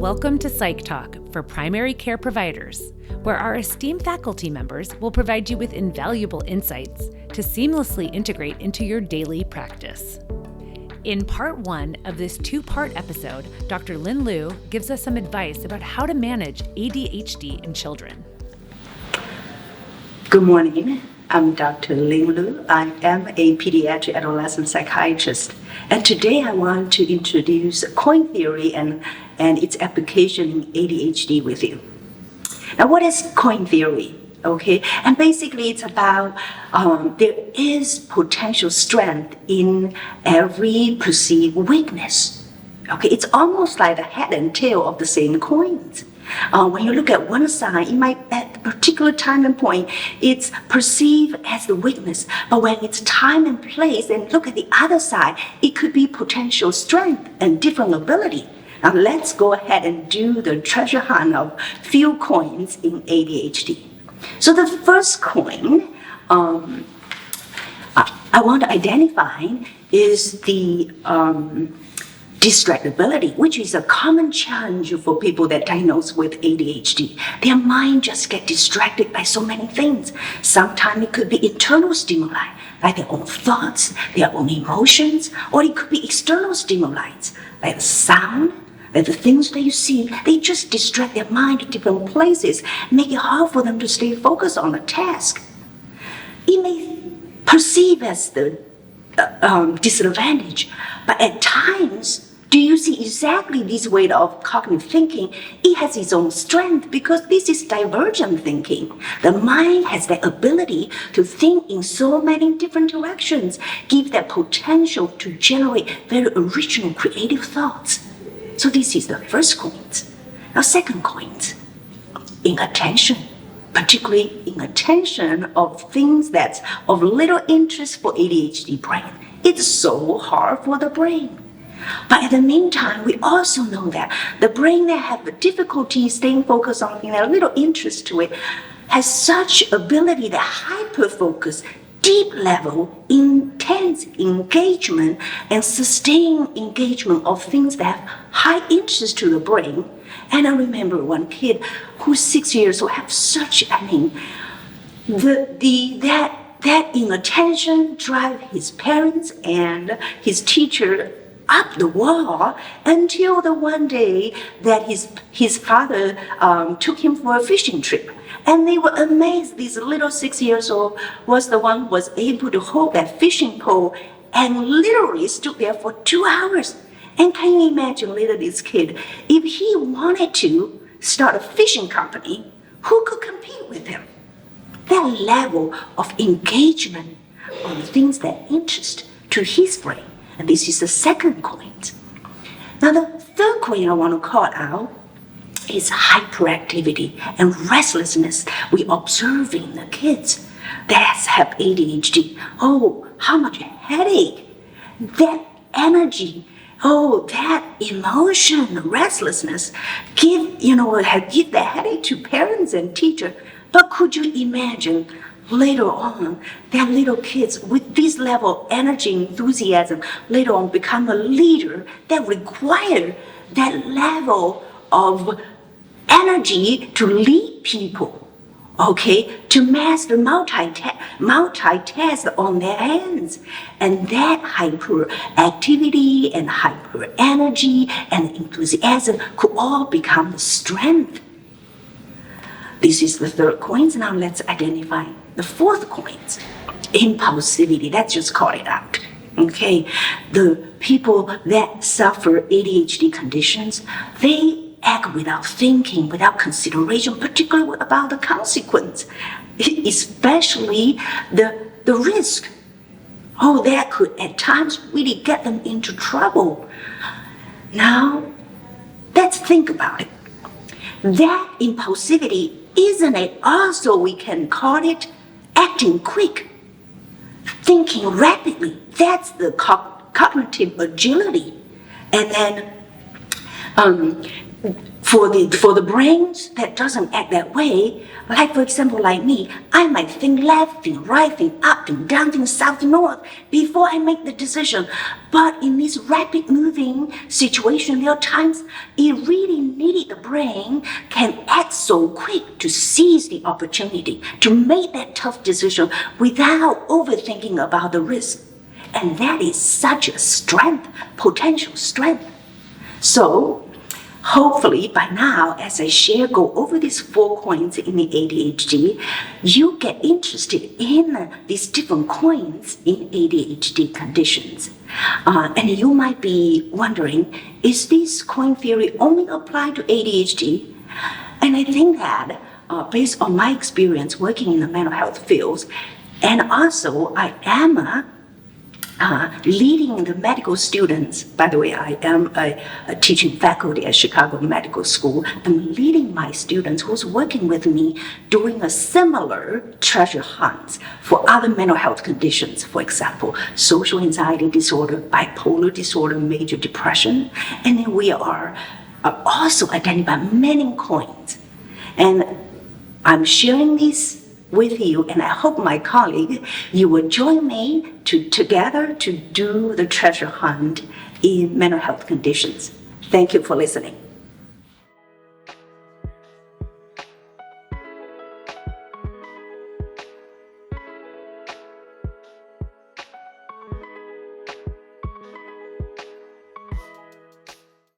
Welcome to Psych Talk for primary care providers, where our esteemed faculty members will provide you with invaluable insights to seamlessly integrate into your daily practice. In part one of this two-part episode, Dr. Lin Lu gives us some advice about how to manage ADHD in children. Good morning. I'm Dr. Lin Lu. I am a pediatric adolescent psychiatrist. And today I want to introduce coin theory and its application in ADHD with you. Now, what is coin theory? Okay, and basically it's about there is potential strength in every perceived weakness. Okay, it's almost like the head and tail of the same coins. When you look at one side, it might at a particular time and point, it's perceived as the weakness. But when it's time and place and look at the other side, it could be potential strength and different ability. Now let's go ahead and do the treasure hunt of few coins in ADHD. So the first coin I want to identify is the distractability, which is a common challenge for people that diagnosed with ADHD. Their mind just get distracted by so many things. Sometimes it could be internal stimuli, like their own thoughts, their own emotions, or it could be external stimuli, like the sound, like the things that you see. They just distract their mind to different places, make it hard for them to stay focused on a task. It may perceive as the disadvantage, but at times, do you see exactly this way of cognitive thinking? It has its own strength because this is divergent thinking. The mind has the ability to think in so many different directions, give that potential to generate very original creative thoughts. So this is the first coin. Now second coin, inattention, particularly inattention of things that's of little interest for ADHD brain. It's so hard for the brain. But at the meantime, we also know that the brain that have difficulty staying focused on things that are little interest to it has such ability that hyper-focus, deep level, intense engagement and sustained engagement of things that have high interest to the brain. And I remember one kid who's 6 years old have such, that inattention drive his parents and his teacher up the wall until the one day that his father took him for a fishing trip. And they were amazed. This little 6 years old was the one who was able to hold that fishing pole and literally stood there for 2 hours. And can you imagine later this kid, if he wanted to start a fishing company, who could compete with him? That level of engagement on things that interest to his brain. And this is the second coin. Now the third coin I want to call out is hyperactivity and restlessness we observe in the kids that have ADHD. Oh, how much headache, that energy, oh, that emotion, restlessness, give that headache to parents and teachers. But could you imagine later on that little kids with this level of energy, enthusiasm, later on become a leader that require that level of energy to lead people, okay, to master multitask on their hands. And that hyperactivity and hyper energy and enthusiasm could all become the strength. This is the third coin. Now let's identify the fourth coin, impulsivity. Let's just call it out. Okay, the people that suffer ADHD conditions, they act without thinking, without consideration, particularly about the consequence, especially the risk. Oh, that could at times really get them into trouble. Now, let's think about it. That impulsivity, isn't it also we can call it acting quick, thinking rapidly? That's the cognitive agility. And then For the brains that doesn't act that way, like for example, like me, I might think left, think right, think up, think down, think south, think north before I make the decision. But in this rapid moving situation, there are times it really needed the brain can act so quick to seize the opportunity, to make that tough decision without overthinking about the risk. And that is such a strength, potential strength. So, hopefully by now, as I go over these 4 coins in the ADHD, you get interested in these different coins in ADHD conditions. And you might be wondering, is this coin theory only applied to ADHD? And I think that based on my experience working in the mental health fields, and also I am leading the medical students. By the way, I am a teaching faculty at Chicago Medical School. I'm leading my students who's working with me doing a similar treasure hunts for other mental health conditions. For example, social anxiety disorder, bipolar disorder, major depression. And then we are also identifying many coins. And I'm sharing this with you, and I hope my colleague, you will join me together to do the treasure hunt in mental health conditions. Thank you for listening.